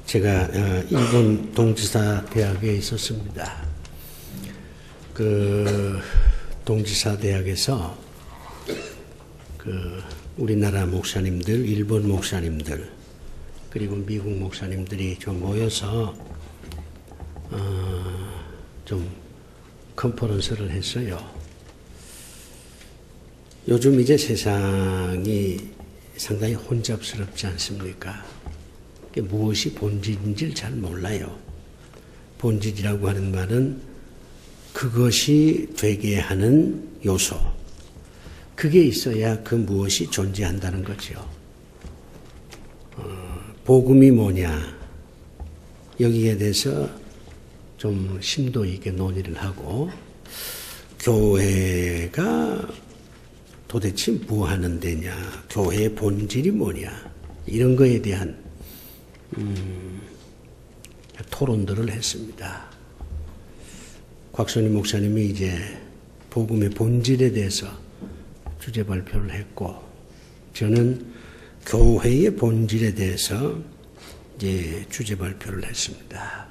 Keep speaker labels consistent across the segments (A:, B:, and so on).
A: 제가 일본 동지사 대학에 있었습니다. 그 동지사 대학에서 그 우리나라 목사님들, 일본 목사님들, 그리고 미국 목사님들이 좀 모여서 좀 컨퍼런스를 했어요. 요즘 이제 세상이 상당히 혼잡스럽지 않습니까? 무엇이 본질인지를 잘 몰라요. 본질이라고 하는 말은 그것이 되게 하는 요소, 그게 있어야 그 무엇이 존재한다는 거죠. 복음이 뭐냐, 여기에 대해서 좀 심도 있게 논의를 하고, 교회가 도대체 뭐 하는 데냐, 교회의 본질이 뭐냐, 이런 거에 대한 토론들을 했습니다. 곽선희 목사님이 이제 복음의 본질에 대해서 주제 발표를 했고, 저는 교회의 본질에 대해서 이제 주제 발표를 했습니다.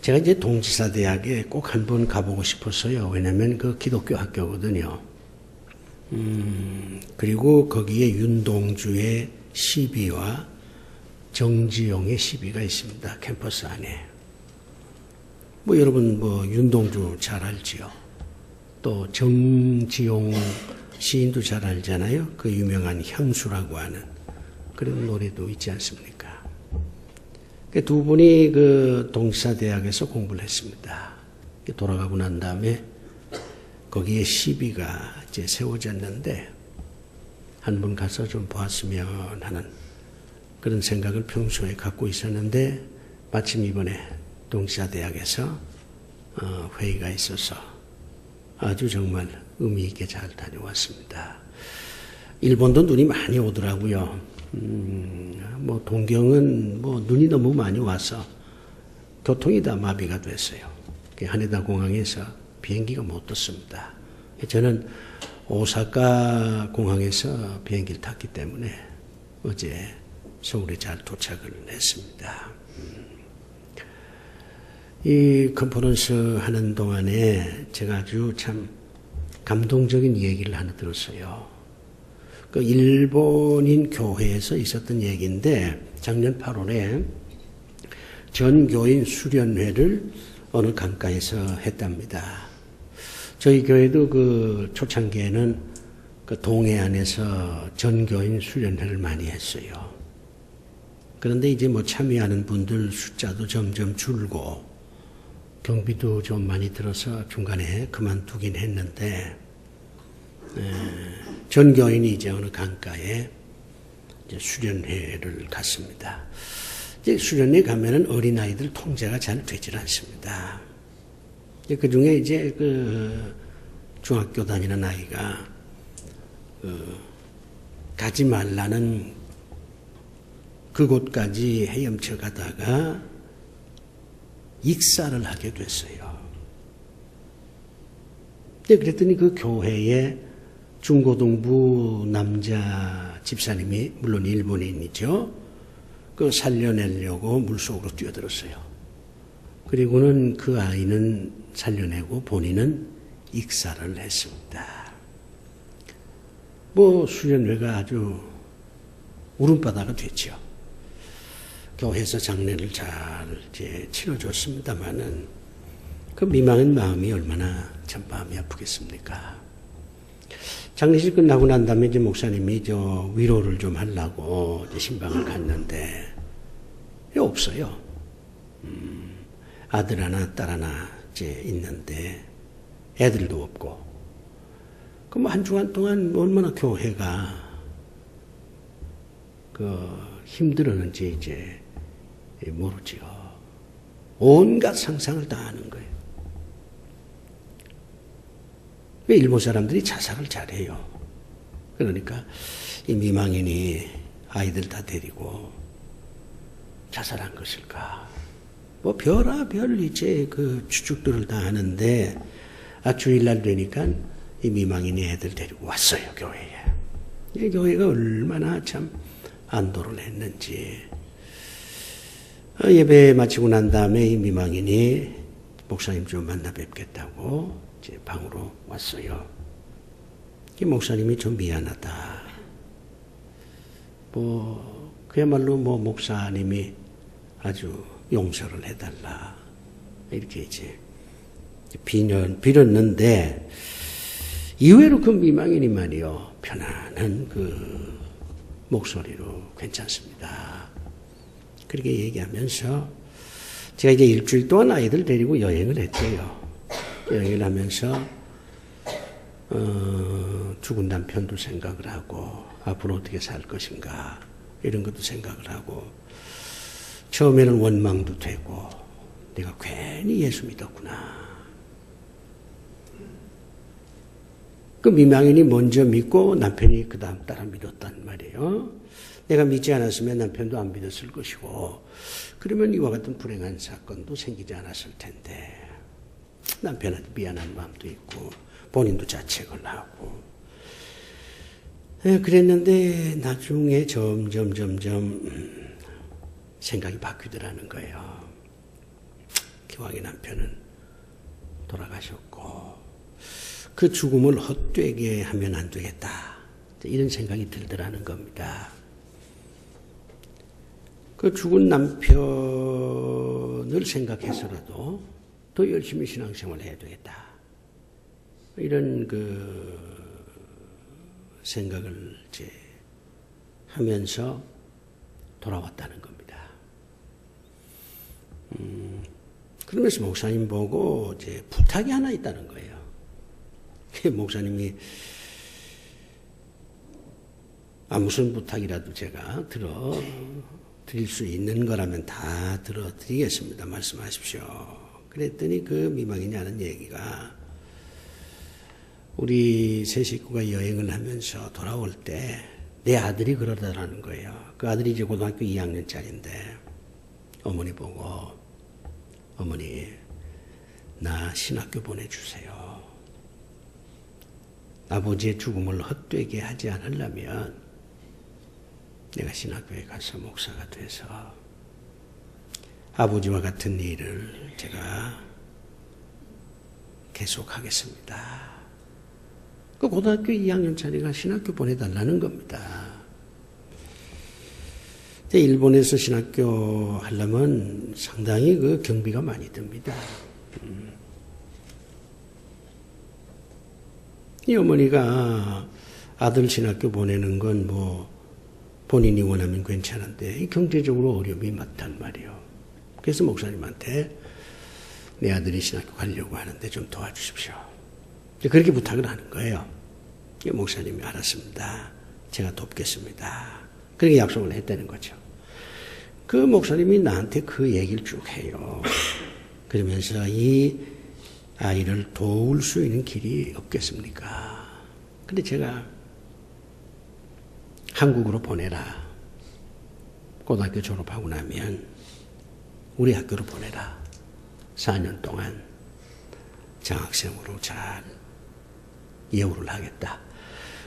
A: 제가 이제 동지사 대학에 꼭 한번 가보고 싶었어요. 왜냐면 그 기독교 학교거든요. 그리고 거기에 윤동주의 시비와 정지용의 시비가 있습니다. 캠퍼스 안에. 뭐 여러분 뭐 윤동주 잘 알지요. 또 정지용 시인도 잘 알잖아요. 그 유명한 향수라고 하는 그런 노래도 있지 않습니까? 그 두 분이 그 동지사 대학에서 공부를 했습니다. 돌아가고 난 다음에 거기에 시비가 이제 세워졌는데 한 번 가서 좀 보았으면 하는 그런 생각을 평소에 갖고 있었는데, 마침 이번에 동지사 대학에서 회의가 있어서 아주 정말 의미 있게 잘 다녀왔습니다. 일본도 눈이 많이 오더라고요. 뭐 동경은 뭐 눈이 너무 많이 와서 교통이 다 마비가 됐어요. 하네다 공항에서 비행기가 못 떴습니다. 저는 오사카 공항에서 비행기를 탔기 때문에 어제 서울에 잘 도착을 했습니다. 이 컨퍼런스 하는 동안에 제가 아주 참 감동적인 얘기를 하나 들었어요. 그 일본인 교회에서 있었던 얘기인데, 작년 8월에 전교인 수련회를 어느 강가에서 했답니다. 저희 교회도 그 초창기에는 그 동해 안에서 전교인 수련회를 많이 했어요. 그런데 이제 뭐 참여하는 분들 숫자도 점점 줄고 경비도 좀 많이 들어서 중간에 그만두긴 했는데, 전교인이 이제 어느 강가에 이제 수련회를 갔습니다. 이제 수련회 가면은 어린아이들 통제가 잘 되질 않습니다. 그 중에 이제 그 중학교 다니는 아이가 가지 말라는 그곳까지 헤엄쳐 가다가 익사를 하게 됐어요. 그랬더니 그 교회에 중고등부 남자 집사님이, 물론 일본인이죠, 그 살려내려고 물속으로 뛰어들었어요. 그리고는 그 아이는 살려내고 본인은 익사를 했습니다. 뭐 수련회가 아주 울음바다가 됐죠. 교회에서 장례를 잘 이제 치러줬습니다만은 그 미망인 마음이 얼마나 참 마음이 아프겠습니까? 장례식 끝나고 난 다음에 이제 목사님이 저 위로를 좀 하려고 이제 신방을 갔는데 없어요. 아들 하나 딸 하나 이제 있는데 애들도 없고, 그럼 한 주간 동안 얼마나 교회가 그 힘들었는지 이제 모르지요. 온갖 상상을 다 하는 거예요. 왜 일본 사람들이 자살을 잘해요? 그러니까 이 미망인이 아이들 다 데리고 자살한 것일까? 뭐 별의별 이제 그 추측들을 다 하는데, 주일날 되니까 이 미망인이 애들 데리고 왔어요, 교회에. 이 교회가 얼마나 참 안도를 했는지. 예배 마치고 난 다음에 이 미망인이 목사님 좀 만나 뵙겠다고 제 방으로 왔어요. 이 목사님이 좀 미안하다. 그야말로 목사님이 아주 용서를 해달라. 이렇게 이제 빌었는데, 이외로 그 미망인이 말이요, 편안한 그 목소리로 괜찮습니다. 그렇게 얘기하면서 제가 이제 일주일 동안 아이들 데리고 여행을 했대요. 여행을 하면서 죽은 남편도 생각을 하고 앞으로 어떻게 살 것인가 이런 것도 생각을 하고 처음에는 원망도 되고 내가 괜히 예수 믿었구나. 그 미망인이 먼저 믿고 남편이 그 다음 따라 믿었단 말이에요. 내가 믿지 않았으면 남편도 안 믿었을 것이고 그러면 이와 같은 불행한 사건도 생기지 않았을 텐데 남편한테 미안한 마음도 있고 본인도 자책을 하고 그랬는데 나중에 점점 생각이 바뀌더라는 거예요. 기왕에 남편은 돌아가셨고 그 죽음을 헛되게 하면 안 되겠다. 이런 생각이 들더라는 겁니다. 그 죽은 남편을 생각해서라도 더 열심히 신앙생활을 해야 되겠다. 이런 그 생각을 이제 하면서 돌아왔다는 겁니다. 그러면서 목사님 보고 이제 부탁이 하나 있다는 거예요. 목사님이 무슨 부탁이라도 제가 드릴 수 있는 거라면 다 들어드리겠습니다. 말씀하십시오. 그랬더니 그 미망인이 하는 얘기가 우리 세 식구가 여행을 하면서 돌아올 때 내 아들이 그러더라는 거예요. 그 아들이 이제 고등학교 2학년짜리인데 어머니 보고 어머니 나 신학교 보내주세요. 아버지의 죽음을 헛되게 하지 않으려면 내가 신학교에 가서 목사가 돼서 아버지와 같은 일을 제가 계속하겠습니다. 그 고등학교 2학년짜리가 신학교 보내달라는 겁니다. 일본에서 신학교 하려면 상당히 그 경비가 많이 듭니다. 이 어머니가 아들 신학교 보내는 건 본인이 원하면 괜찮은데 경제적으로 어려움이 많단 말이에요. 그래서 목사님한테 내 아들이 신학교 가려고 하는데 좀 도와주십시오. 그렇게 부탁을 하는 거예요. 목사님이 알았습니다. 제가 돕겠습니다. 그렇게 약속을 했다는 거죠. 그 목사님이 나한테 그 얘기를 쭉 해요. 그러면서 이 아이를 도울 수 있는 길이 없겠습니까? 근데 제가 한국으로 보내라. 고등학교 졸업하고 나면 우리 학교로 보내라. 4년 동안 장학생으로 잘 예우를 하겠다.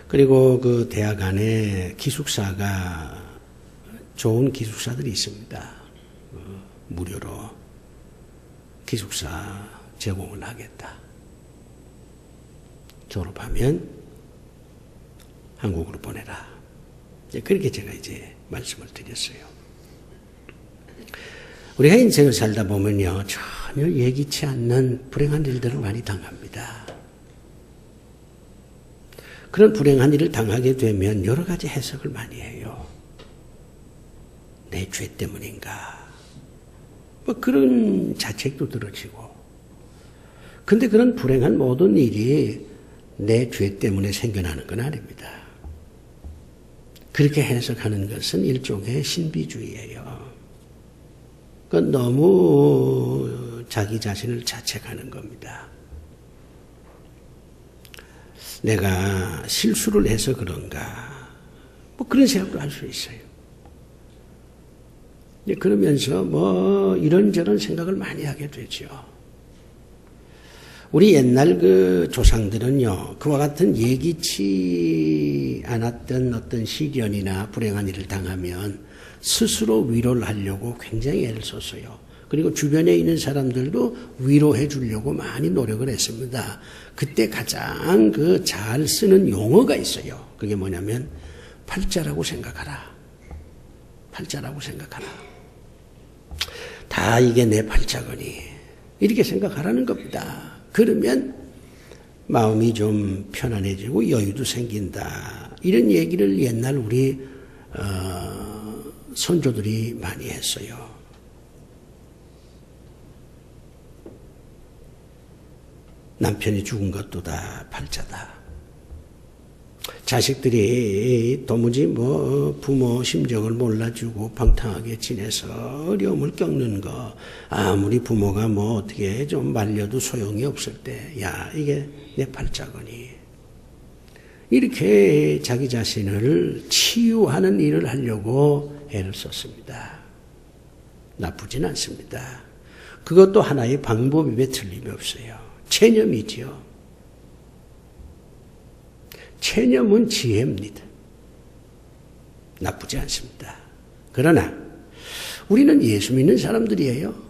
A: 그리고 그 대학 안에 기숙사가 좋은 기숙사들이 있습니다. 무료로 기숙사 제공을 하겠다. 졸업하면 한국으로 보내라. 그렇게 제가 이제 말씀을 드렸어요. 우리가 인생을 살다 보면요, 전혀 예기치 않는 불행한 일들을 많이 당합니다. 그런 불행한 일을 당하게 되면 여러 가지 해석을 많이 해요. 내 죄 때문인가? 그런 자책도 들어지고. 근데 그런 불행한 모든 일이 내 죄 때문에 생겨나는 건 아닙니다. 그렇게 해석하는 것은 일종의 신비주의예요. 그건 너무 자기 자신을 자책하는 겁니다. 내가 실수를 해서 그런가? 그런 생각도 할 수 있어요. 그러면서 이런저런 생각을 많이 하게 되죠. 우리 옛날 그 조상들은요, 그와 같은 예기치 않았던 어떤 시련이나 불행한 일을 당하면 스스로 위로를 하려고 굉장히 애를 썼어요. 그리고 주변에 있는 사람들도 위로해 주려고 많이 노력을 했습니다. 그때 가장 잘 쓰는 용어가 있어요. 그게 뭐냐면 팔자라고 생각하라. 팔자라고 생각하라. 다 이게 내 팔자거니. 이렇게 생각하라는 겁니다. 그러면 마음이 좀 편안해지고 여유도 생긴다. 이런 얘기를 옛날 우리 선조들이 많이 했어요. 남편이 죽은 것도 다 팔자다. 자식들이 도무지 부모 심정을 몰라주고 방탕하게 지내서 어려움을 겪는 거, 아무리 부모가 어떻게 좀 말려도 소용이 없을 때, 야, 이게 내 팔자거니. 이렇게 자기 자신을 치유하는 일을 하려고 애를 썼습니다. 나쁘진 않습니다. 그것도 하나의 방법임에 틀림이 없어요. 체념이지요. 체념은 지혜입니다. 나쁘지 않습니다. 그러나 우리는 예수 믿는 사람들이에요.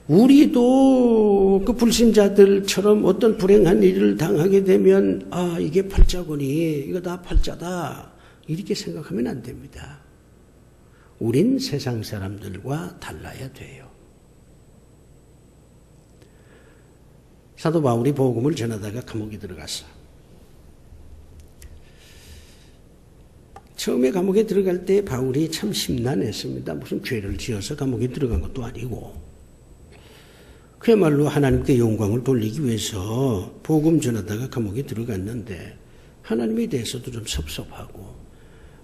A: 우리도 그 불신자들처럼 어떤 불행한 일을 당하게 되면 이게 팔자거니, 이거 다 팔자다, 이렇게 생각하면 안 됩니다. 우린 세상 사람들과 달라야 돼요. 사도 바울이 복음을 전하다가 감옥에 들어갔어. 처음에 감옥에 들어갈 때 바울이 참 심란했습니다. 무슨 죄를 지어서 감옥에 들어간 것도 아니고, 그야말로 하나님께 영광을 돌리기 위해서 복음 전하다가 감옥에 들어갔는데 하나님에 대해서도 좀 섭섭하고,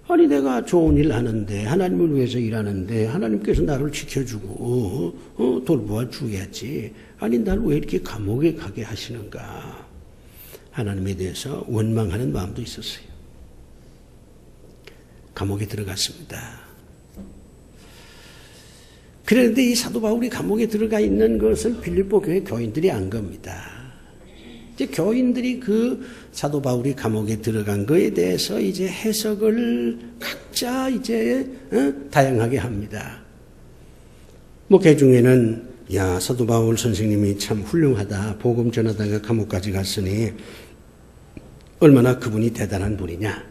A: 아니 내가 좋은 일 하는데, 하나님을 위해서 일하는데 하나님께서 나를 지켜주고 돌보아 주어야지, 아니 나를 왜 이렇게 감옥에 가게 하시는가, 하나님에 대해서 원망하는 마음도 있었어요. 감옥에 들어갔습니다. 그런데 이 사도 바울이 감옥에 들어가 있는 것을 빌립보 교회 교인들이 안 겁니다. 이제 교인들이 그 사도 바울이 감옥에 들어간 거에 대해서 이제 해석을 각자 이제 다양하게 합니다. 그 중에는 야, 사도 바울 선생님이 참 훌륭하다. 복음 전하다가 감옥까지 갔으니 얼마나 그분이 대단한 분이냐.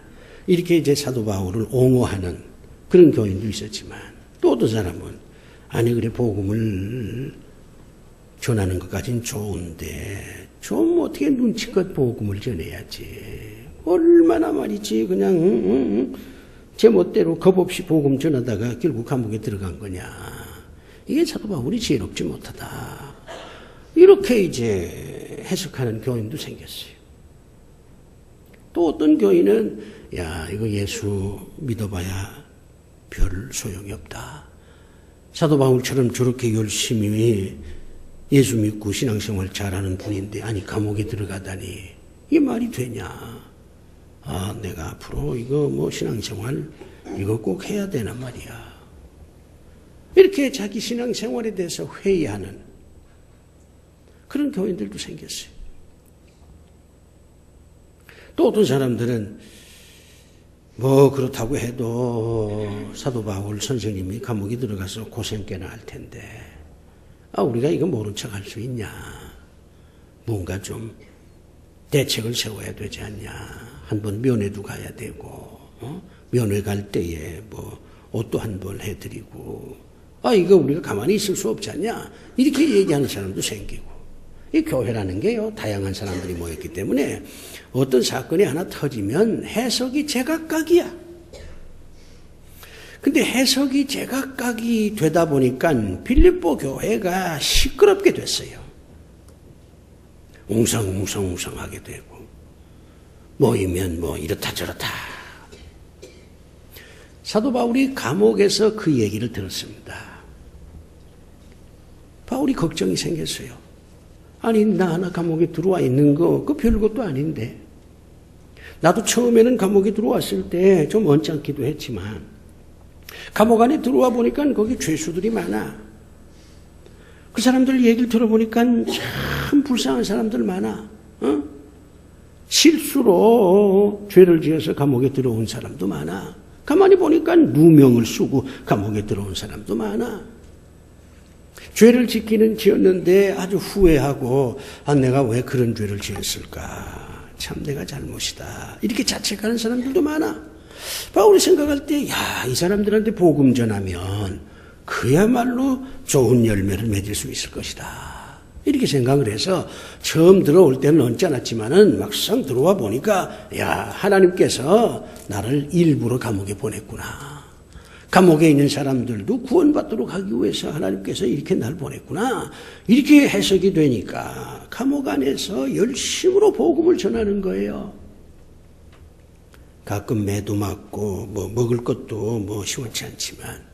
A: 이렇게 이제 사도 바울을 옹호하는 그런 교인도 있었지만, 또 어떤 사람은 아니 그래 복음을 전하는 것까지는 좋은데 좀 어떻게 눈치껏 복음을 전해야지. 얼마나 말이지 그냥 제 멋대로 겁 없이 복음 전하다가 결국 감옥에 들어간 거냐. 이게 사도 바울이 지혜롭지 못하다. 이렇게 이제 해석하는 교인도 생겼어요. 또 어떤 교인은 야, 이거 예수 믿어봐야 별 소용이 없다. 사도 바울처럼 저렇게 열심히 예수 믿고 신앙생활 잘하는 분인데 아니 감옥에 들어가다니 이게 말이 되냐. 내가 앞으로 이거 신앙생활 이거 꼭 해야 되나 말이야. 이렇게 자기 신앙생활에 대해서 회의하는 그런 교인들도 생겼어요. 또 어떤 사람들은 그렇다고 해도 사도 바울 선생님이 감옥에 들어가서 고생 꽤나 할 텐데 우리가 이거 모른 척 할 수 있냐. 뭔가 좀 대책을 세워야 되지 않냐. 한번 면회도 가야 되고 면회 갈 때에 옷도 한번 해드리고 이거 우리가 가만히 있을 수 없지 않냐. 이렇게 얘기하는 사람도 생기고, 이 교회라는 게요 다양한 사람들이 모였기 때문에 어떤 사건이 하나 터지면 해석이 제각각이야. 근데 해석이 제각각이 되다 보니까 빌립보 교회가 시끄럽게 됐어요. 웅성웅성하게 되고 모이면 이렇다 저렇다. 사도 바울이 감옥에서 그 얘기를 들었습니다. 바울이 걱정이 생겼어요. 아니 나 하나 감옥에 들어와 있는 거 그 별것도 아닌데, 나도 처음에는 감옥에 들어왔을 때 좀 언짢기도 했지만 감옥 안에 들어와 보니까 거기 죄수들이 많아. 그 사람들 얘기를 들어보니까 참 불쌍한 사람들 많아. 실수로 죄를 지어서 감옥에 들어온 사람도 많아. 가만히 보니까 누명을 쓰고 감옥에 들어온 사람도 많아. 죄를 지었는데 아주 후회하고 내가 왜 그런 죄를 지었을까? 참 내가 잘못이다. 이렇게 자책하는 사람들도 많아. 바울이 생각할 때 이 사람들한테 복음 전하면 그야말로 좋은 열매를 맺을 수 있을 것이다. 이렇게 생각을 해서 처음 들어올 때는 언짢지 않았지만은 막상 들어와 보니까 하나님께서 나를 일부러 감옥에 보냈구나. 감옥에 있는 사람들도 구원받도록 하기 위해서 하나님께서 이렇게 날 보냈구나. 이렇게 해석이 되니까 감옥 안에서 열심으로 복음을 전하는 거예요. 가끔 매도 맞고 먹을 것도 시원치 않지만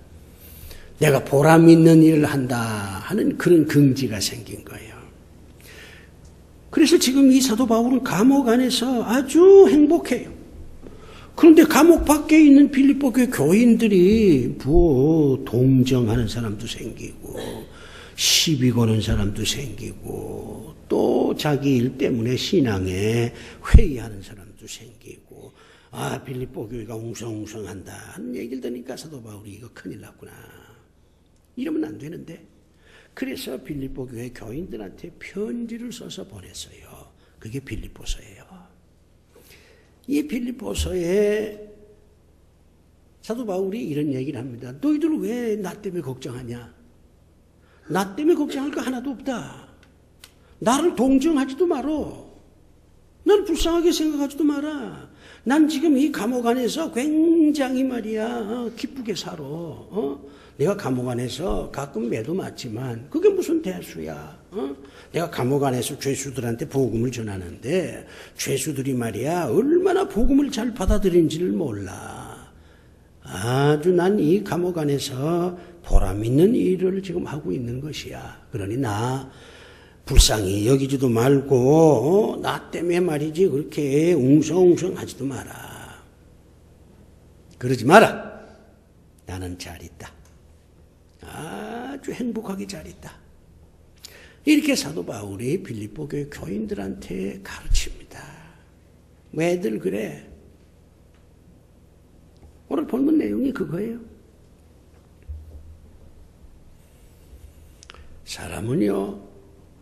A: 내가 보람 있는 일을 한다 하는 그런 긍지가 생긴 거예요. 그래서 지금 이 사도 바울은 감옥 안에서 아주 행복해요. 그런데 감옥 밖에 있는 빌립보 교회 교인들이 동정하는 사람도 생기고 시비 거는 사람도 생기고 또 자기 일 때문에 신앙에 회의하는 사람도 생기고 빌립보 교회가 웅성웅성한다 하는 얘기를 들으니까 사도 바울이 이거 큰일 났구나. 이러면 안 되는데 그래서 빌립보 교회 교인들한테 편지를 써서 보냈어요. 그게 빌립보서예요. 이 빌립보서에 사도 바울이 이런 얘기를 합니다. 너희들 왜 나 때문에 걱정하냐? 나 때문에 걱정할 거 하나도 없다. 나를 동정하지도 말어. 나를 불쌍하게 생각하지도 마라. 난 지금 이 감옥 안에서 굉장히 말이야 기쁘게 살아. 내가 감옥 안에서 가끔 매도 맞지만 그게 무슨 대수야. 내가 감옥 안에서 죄수들한테 복음을 전하는데 죄수들이 말이야 얼마나 복음을 잘 받아들인지를 몰라. 아주 난 이 감옥 안에서 보람 있는 일을 지금 하고 있는 것이야. 그러니 나 불쌍히 여기지도 말고 나 때문에 말이지 그렇게 웅성웅성 하지도 마라. 그러지 마라. 나는 잘 있다. 아주 행복하게 잘 있다. 이렇게 사도 바울이 빌립보 교회 교인들한테 가르칩니다. 왜들 그래? 오늘 본문 내용이 그거예요. 사람은요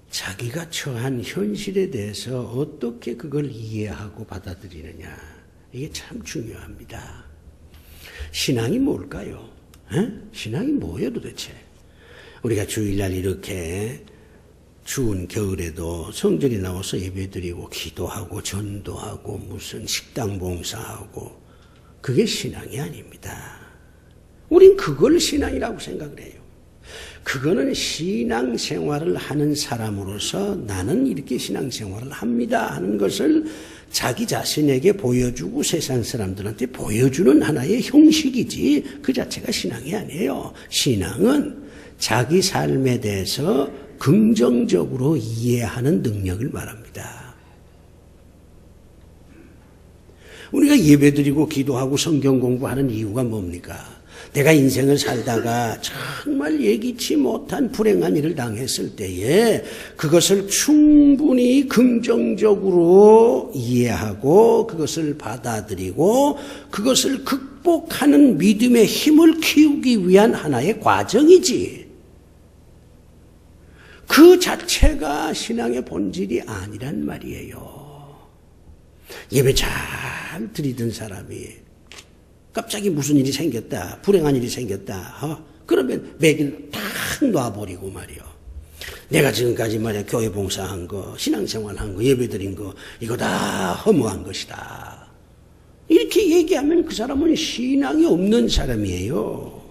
A: 자기가 처한 현실에 대해서 어떻게 그걸 이해하고 받아들이느냐 이게 참 중요합니다. 신앙이 뭘까요? 신앙이 뭐예요 도대체? 우리가 주일날 이렇게 추운 겨울에도 성전에 나와서 예배드리고 기도하고 전도하고 무슨 식당 봉사하고 그게 신앙이 아닙니다. 우린 그걸 신앙이라고 생각을 해요. 그거는 신앙생활을 하는 사람으로서 나는 이렇게 신앙생활을 합니다 하는 것을 자기 자신에게 보여주고 세상 사람들한테 보여주는 하나의 형식이지 그 자체가 신앙이 아니에요. 신앙은 자기 삶에 대해서 긍정적으로 이해하는 능력을 말합니다. 우리가 예배드리고 기도하고 성경 공부하는 이유가 뭡니까? 내가 인생을 살다가 정말 예기치 못한 불행한 일을 당했을 때에 그것을 충분히 긍정적으로 이해하고 그것을 받아들이고 그것을 극복하는 믿음의 힘을 키우기 위한 하나의 과정이지. 그 자체가 신앙의 본질이 아니란 말이에요. 예배 잘 드리던 사람이 갑자기 무슨 일이 생겼다. 불행한 일이 생겼다. 그러면 매길 탁 놔버리고 말이요. 내가 지금까지 말이야 교회 봉사한 거, 신앙생활한 거, 예배드린 거 이거 다 허무한 것이다. 이렇게 얘기하면 그 사람은 신앙이 없는 사람이에요.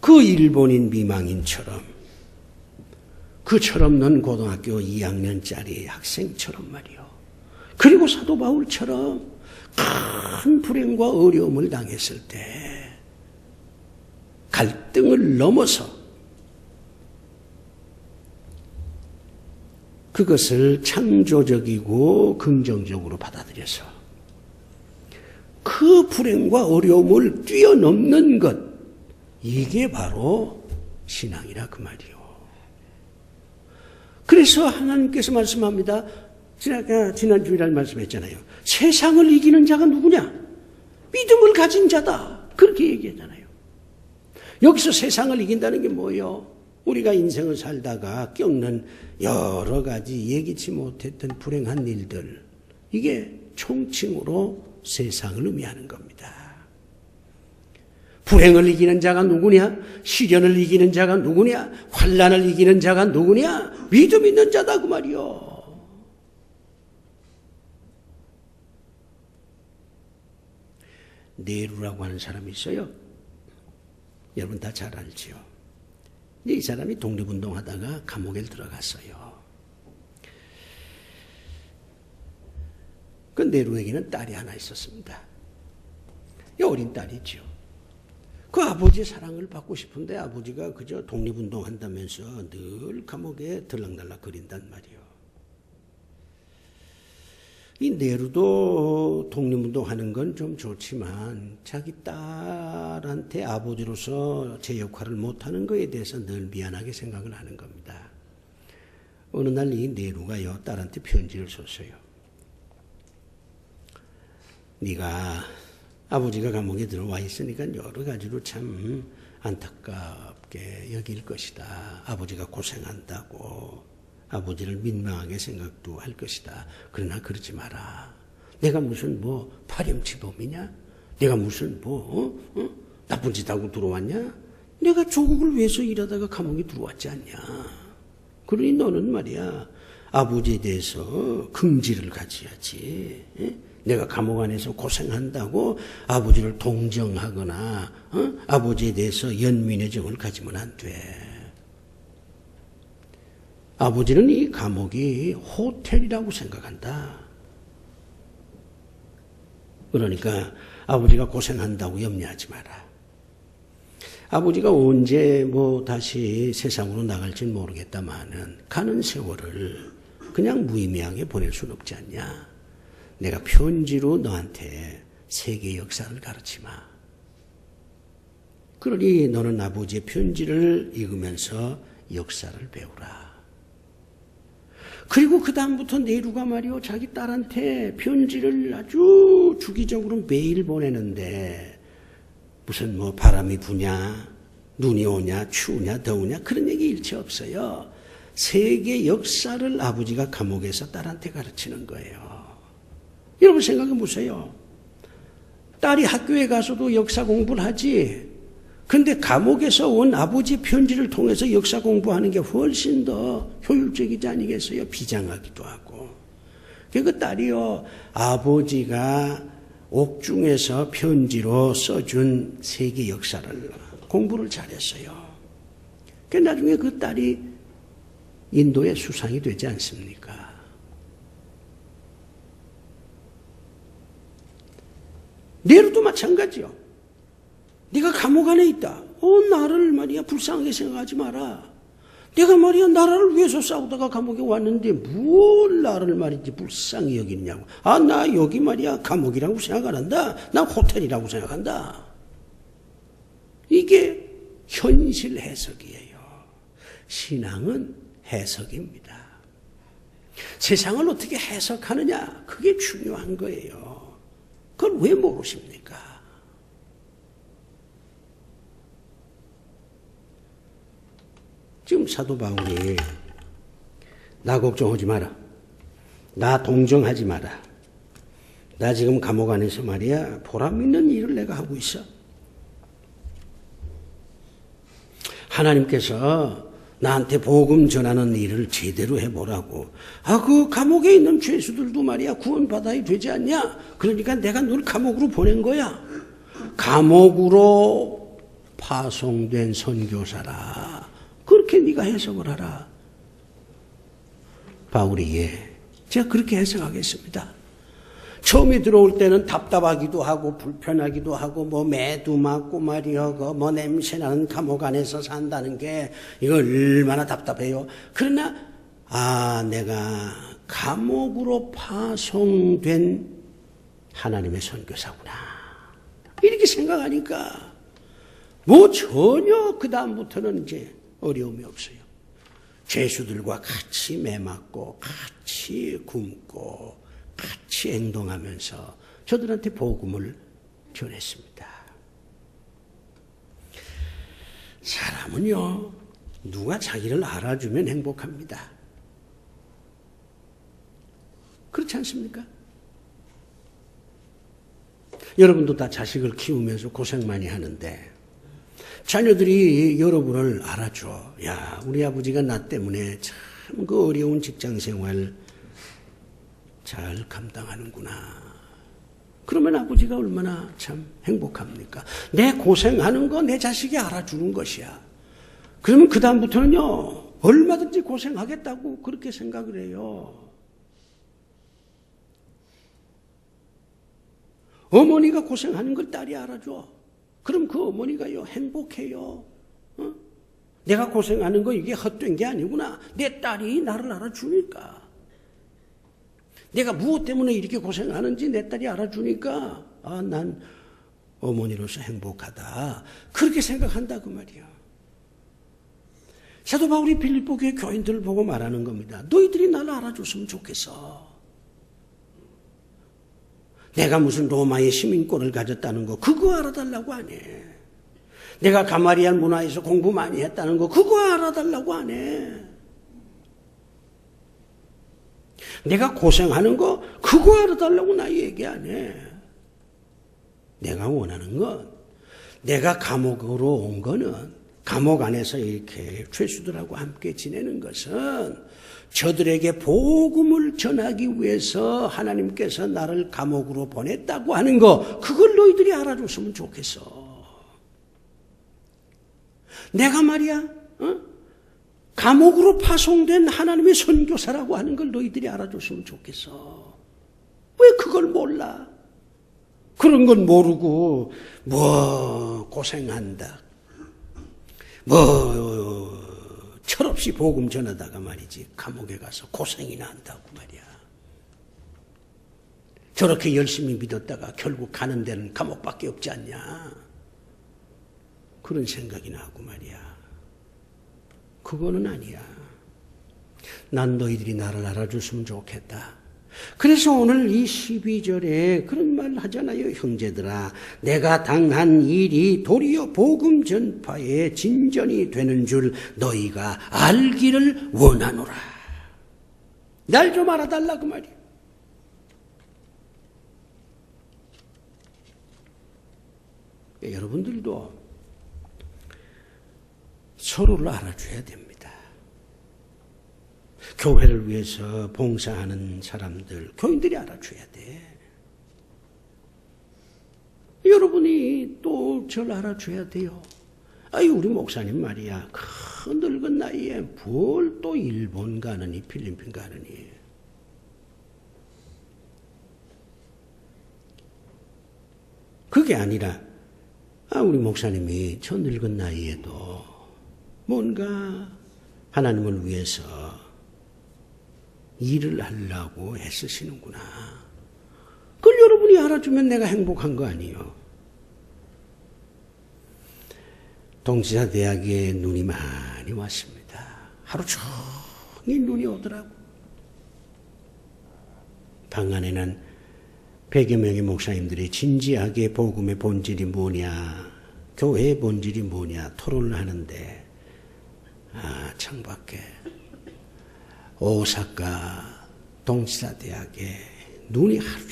A: 그 일본인 미망인처럼 그 철없는 고등학교 2학년짜리 학생처럼 말이요. 그리고 사도 바울처럼 큰 불행과 어려움을 당했을 때 갈등을 넘어서 그것을 창조적이고 긍정적으로 받아들여서 그 불행과 어려움을 뛰어넘는 것, 이게 바로 신앙이라 그 말이요. 그래서 하나님께서 말씀합니다. 지난 주일날 말씀했잖아요. 세상을 이기는 자가 누구냐? 믿음을 가진 자다. 그렇게 얘기했잖아요. 여기서 세상을 이긴다는 게 뭐예요? 우리가 인생을 살다가 겪는 여러 가지 예기치 못했던 불행한 일들, 이게 총칭으로 세상을 의미하는 겁니다. 불행을 이기는 자가 누구냐? 시련을 이기는 자가 누구냐? 환난을 이기는 자가 누구냐? 믿음 있는 자다 그 말이요. 네루라고 하는 사람이 있어요. 여러분 다 잘 알지요. 이 사람이 독립운동하다가 감옥에 들어갔어요. 그 네루에게는 딸이 하나 있었습니다. 어린 딸이죠. 그 아버지의 사랑을 받고 싶은데 아버지가 그저 독립운동한다면서 늘 감옥에 들락날락 거린단 말이에요. 이 네루도 독립운동하는 건 좀 좋지만 자기 딸한테 아버지로서 제 역할을 못하는 것에 대해서 늘 미안하게 생각을 하는 겁니다. 어느 날 이 네루가요 딸한테 편지를 썼어요. 네가 아버지가 감옥에 들어와 있으니까 여러 가지로 참 안타깝게 여길 것이다. 아버지가 고생한다고 아버지를 민망하게 생각도 할 것이다. 그러나 그러지 마라. 내가 무슨 파렴치범이냐? 내가 무슨 나쁜 짓 하고 들어왔냐? 내가 조국을 위해서 일하다가 감옥에 들어왔지 않냐? 그러니 너는 말이야 아버지에 대해서 긍지를 가져야지. 내가 감옥 안에서 고생한다고 아버지를 동정하거나 아버지에 대해서 연민의 정을 가지면 안 돼. 아버지는 이 감옥이 호텔이라고 생각한다. 그러니까 아버지가 고생한다고 염려하지 마라. 아버지가 언제 다시 세상으로 나갈지는 모르겠다마는 가는 세월을 그냥 무의미하게 보낼 수는 없지 않냐. 내가 편지로 너한테 세계 역사를 가르치마. 그러니 너는 아버지의 편지를 읽으면서 역사를 배우라. 그리고 그 다음부터 네루가 말이요 자기 딸한테 편지를 아주 주기적으로 매일 보내는데 무슨 바람이 부냐, 눈이 오냐, 추우냐, 더우냐 그런 얘기 일체 없어요. 세계 역사를 아버지가 감옥에서 딸한테 가르치는 거예요. 여러분 생각해 보세요. 딸이 학교에 가서도 역사 공부를 하지. 근데 감옥에서 온 아버지의 편지를 통해서 역사 공부하는 게 훨씬 더 효율적이지 아니겠어요? 비장하기도 하고. 그 딸이요, 아버지가 옥중에서 편지로 써준 세계 역사를 공부를 잘했어요. 나중에 그 딸이 인도의 수상이 되지 않습니까? 네루도 마찬가지요. 네가 감옥 안에 있다. 나를 말이야 불쌍하게 생각하지 마라. 내가 말이야 나라를 위해서 싸우다가 감옥에 왔는데 뭘 나를 말이지 불쌍히 여기냐고. 나 여기 말이야 감옥이라고 생각 안 한다. 나 호텔이라고 생각한다. 이게 현실 해석이에요. 신앙은 해석입니다. 세상을 어떻게 해석하느냐 그게 중요한 거예요. 그걸 왜 모르십니까? 지금 사도 바울이 나 걱정하지 마라. 나 동정하지 마라. 나 지금 감옥 안에서 말이야 보람 있는 일을 내가 하고 있어. 하나님께서 나한테 복음 전하는 일을 제대로 해보라고. 그 감옥에 있는 죄수들도 말이야 구원받아야 되지 않냐? 그러니까 내가 널 감옥으로 보낸 거야. 감옥으로 파송된 선교사라. 그렇게 네가 해석을 하라. 바울이 제가 그렇게 해석하겠습니다. 처음에 들어올 때는 답답하기도 하고 불편하기도 하고 매도 맞고 말이야 냄새나는 감옥 안에서 산다는 게 이거 얼마나 답답해요. 그러나 내가 감옥으로 파송된 하나님의 선교사구나 이렇게 생각하니까 전혀 그 다음부터는 이제 어려움이 없어요. 죄수들과 같이 매맞고 같이 굶고 같이 행동하면서 저들한테 복음을 전했습니다. 사람은요, 누가 자기를 알아주면 행복합니다. 그렇지 않습니까? 여러분도 다 자식을 키우면서 고생 많이 하는데 자녀들이 여러분을 알아줘. 야, 우리 아버지가 나 때문에 참 그 어려운 직장 생활 잘 감당하는구나. 그러면 아버지가 얼마나 참 행복합니까? 내 고생하는 거 내 자식이 알아주는 것이야. 그러면 그 다음부터는요, 얼마든지 고생하겠다고 그렇게 생각을 해요. 어머니가 고생하는 걸 딸이 알아줘. 그럼 그 어머니가요, 행복해요. 어? 내가 고생하는 거 이게 헛된 게 아니구나. 내 딸이 나를 알아주니까. 내가 무엇 때문에 이렇게 고생하는지 내 딸이 알아주니까, 아, 난 어머니로서 행복하다. 그렇게 생각한다, 그 말이야. 사도 바울이 빌립보 교회 교인들을 보고 말하는 겁니다. 너희들이 나를 알아줬으면 좋겠어. 내가 무슨 로마의 시민권을 가졌다는 거 그거 알아달라고 안 해. 내가 가마리안 문화에서 공부 많이 했다는 거 그거 알아달라고 안 해. 내가 고생하는 거 그거 알아달라고 나 얘기 안 해. 내가 원하는 건 내가 감옥으로 온 거는 감옥 안에서 이렇게 죄수들하고 함께 지내는 것은 저들에게 복음을 전하기 위해서 하나님께서 나를 감옥으로 보냈다고 하는 거, 그걸 너희들이 알아줬으면 좋겠어. 내가 말이야, 감옥으로 파송된 하나님의 선교사라고 하는 걸 너희들이 알아줬으면 좋겠어. 왜 그걸 몰라? 그런 건 모르고 뭐 고생한다, 뭐 철없이 복음 전하다가 말이지 감옥에 가서 고생이나 한다고 말이야. 저렇게 열심히 믿었다가 결국 가는 데는 감옥밖에 없지 않냐. 그런 생각이나 하고 말이야. 그거는 아니야. 난 너희들이 나를 알아줬으면 좋겠다. 그래서 오늘 이 12절에 그런 말 하잖아요. 형제들아, 내가 당한 일이 도리어 복음 전파의 진전이 되는 줄 너희가 알기를 원하노라. 날 좀 알아달라 그 말이야. 여러분들도 서로를 알아줘야 됩니다. 교회를 위해서 봉사하는 사람들, 교인들이 알아줘야 돼. 여러분이 또 저를 알아줘야 돼요. 아유, 우리 목사님 말이야. 그 늙은 나이에 뭘 또 일본 가느니 필리핀 가느니. 그게 아니라 우리 목사님이 저 늙은 나이에도 뭔가 하나님을 위해서 일을 하려고 애쓰시는구나. 그걸 여러분이 알아주면 내가 행복한 거 아니에요. 동지사 대학에 눈이 많이 왔습니다. 하루 종일 눈이 오더라고. 방 안에는 100여 명의 목사님들이 진지하게 복음의 본질이 뭐냐, 교회의 본질이 뭐냐 토론을 하는데, 창밖에 오사카 동지사 대학에 눈이 하루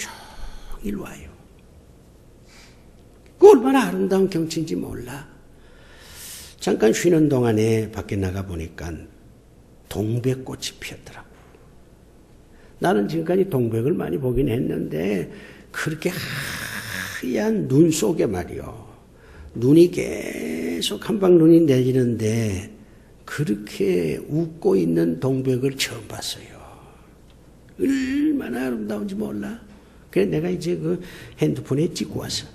A: 종일 와요. 그 얼마나 아름다운 경치인지 몰라. 잠깐 쉬는 동안에 밖에 나가 보니까 동백꽃이 피었더라고. 나는 지금까지 동백을 많이 보긴 했는데 그렇게 하얀 눈 속에 말이요, 눈이 계속 한방눈이 내리는데 그렇게 웃고 있는 동백을 처음 봤어요. 얼마나 아름다운지 몰라. 그래서 내가 이제 그 핸드폰에 찍고 왔어.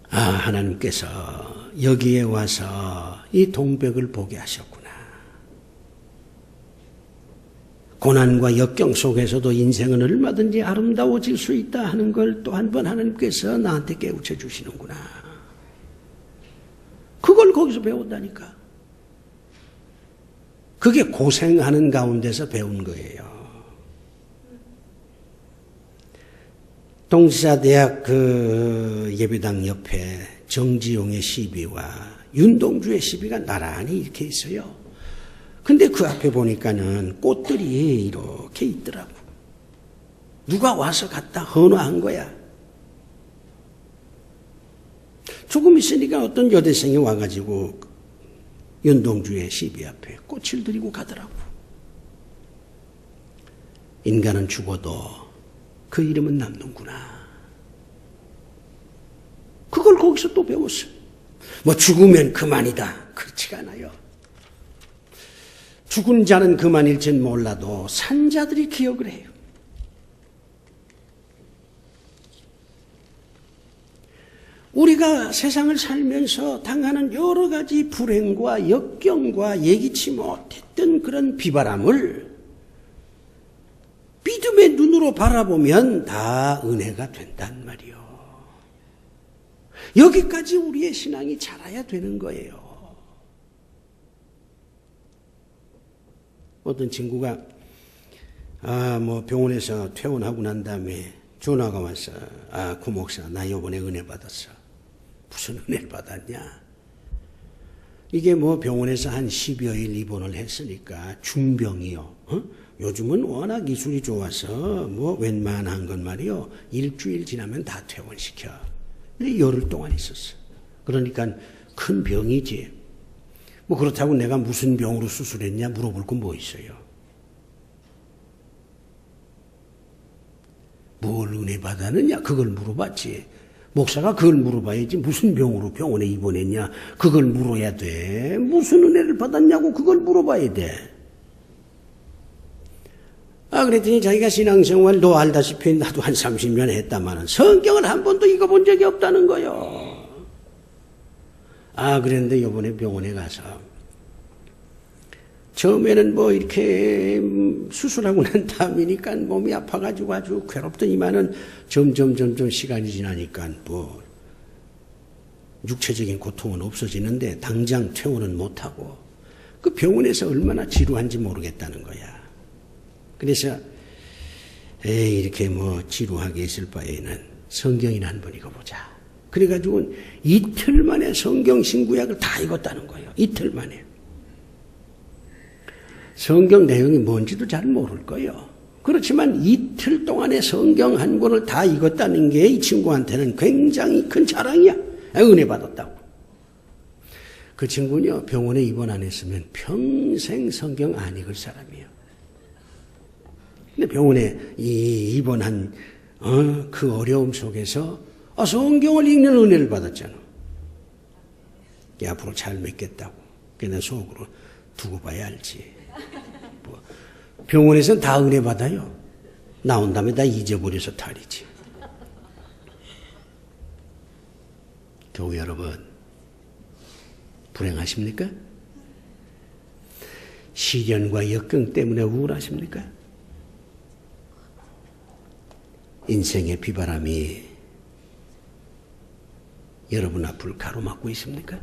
A: 하나님께서 여기에 와서 이 동백을 보게 하셨구나. 고난과 역경 속에서도 인생은 얼마든지 아름다워질 수 있다 하는 걸 또 한 번 하나님께서 나한테 깨우쳐 주시는구나. 그걸 그걸 거기서 배웠다니까. 그게 고생하는 가운데서 배운 거예요. 동시사대학 그 예배당 옆에 정지용의 시비와 윤동주의 시비가 나란히 이렇게 있어요. 근데 그 앞에 보니까는 꽃들이 이렇게 있더라고. 누가 와서 갖다 헌화한 거야. 조금 있으니까 어떤 여대생이 와가지고 윤동주의 시비 앞에 꽃을 들이고 가더라고. 인간은 죽어도 그 이름은 남는구나. 그걸 거기서 또 배웠어요. 뭐 죽으면 그만이다. 그렇지가 않아요. 죽은 자는 그만일진 몰라도 산 자들이 기억을 해요. 우리가 세상을 살면서 당하는 여러 가지 불행과 역경과 예기치 못했던 그런 비바람을 믿음의 눈으로 바라보면 다 은혜가 된단 말이요. 여기까지 우리의 신앙이 자라야 되는 거예요. 어떤 친구가 뭐 병원에서 퇴원하고 난 다음에 전화가 와서 구 목사 나 이번에 은혜 받았어. 무슨 은혜를 받았냐? 이게 뭐 병원에서 한 10여일 입원을 했으니까 중병이요. 요즘은 워낙 기술이 좋아서 뭐 웬만한 건 말이요. 일주일 지나면 다 퇴원시켜. 근데 열흘 동안 있었어. 그러니까 큰 병이지. 뭐 그렇다고 내가 무슨 병으로 수술했냐 물어볼 건 뭐 있어요. 뭘 은혜 받았느냐 그걸 물어봤지. 목사가 그걸 물어봐야지. 무슨 병으로 병원에 입원했냐 그걸 물어야 돼. 무슨 은혜를 받았냐고 그걸 물어봐야 돼. 그랬더니 자기가 신앙생활 너 알다시피 나도 한 30년 했다마는 성경을 한 번도 읽어본 적이 없다는 거요. 그랬는데 이번에 병원에 가서 처음에는 뭐 이렇게 수술하고 난 다음이니까 몸이 아파가지고 아주 괴롭더니만은 점점 시간이 지나니까 뭐 육체적인 고통은 없어지는데 당장 퇴원은 못하고 그 병원에서 얼마나 지루한지 모르겠다는 거야. 그래서 이렇게 뭐 지루하게 있을 바에는 성경이나 한번 읽어보자. 그래가지고 이틀 만에 성경 신구약을 다 읽었다는 거예요. 이틀 만에. 성경 내용이 뭔지도 잘 모를 거예요. 그렇지만 이틀 동안에 성경 한 권을 다 읽었다는 게 이 친구한테는 굉장히 큰 자랑이야. 은혜 받았다고. 그 친구는요, 병원에 입원 안 했으면 평생 성경 안 읽을 사람이에요. 근데 병원에 입원한 그 어려움 속에서 성경을 읽는 은혜를 받았잖아. 앞으로 잘 맺겠다고. 그냥 속으로 두고 봐야 알지. 뭐 병원에서는 다 은혜 받아요. 나온 다음에 다 잊어버려서 탈이지. 교회 여러분, 불행하십니까? 시련과 역경 때문에 우울하십니까? 인생의 비바람이 여러분 앞을 가로막고 있습니까?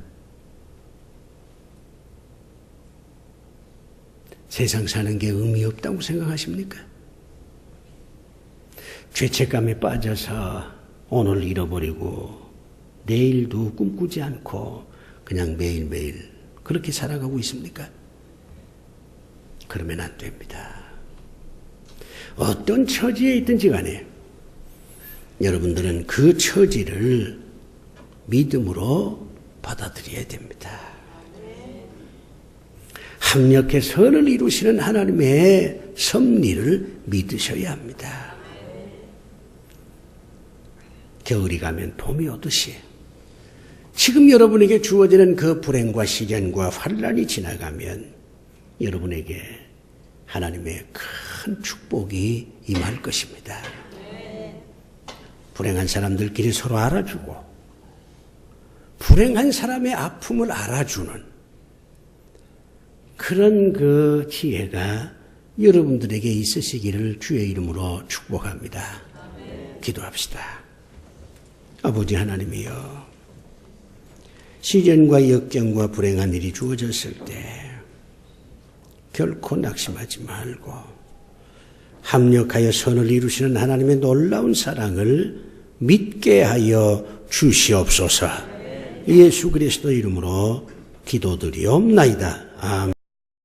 A: 세상 사는 게 의미 없다고 생각하십니까? 죄책감에 빠져서 오늘 잃어버리고 내일도 꿈꾸지 않고 그냥 매일매일 그렇게 살아가고 있습니까? 그러면 안 됩니다. 어떤 처지에 있든지 간에 여러분들은 그 처지를 믿음으로 받아들여야 됩니다. 합력해 선을 이루시는 하나님의 섭리를 믿으셔야 합니다. 겨울이 가면 봄이 오듯이 지금 여러분에게 주어지는 그 불행과 시련과 환난이 지나가면 여러분에게 하나님의 큰 축복이 임할 것입니다. 불행한 사람들끼리 서로 알아주고 불행한 사람의 아픔을 알아주는 그런 그 지혜가 여러분들에게 있으시기를 주의 이름으로 축복합니다. 기도합시다. 아버지 하나님이여, 시련과 역경과 불행한 일이 주어졌을 때 결코 낙심하지 말고 합력하여 선을 이루시는 하나님의 놀라운 사랑을 믿게 하여 주시옵소서. 예수 그리스도 이름으로 기도드리옵나이다. 아멘.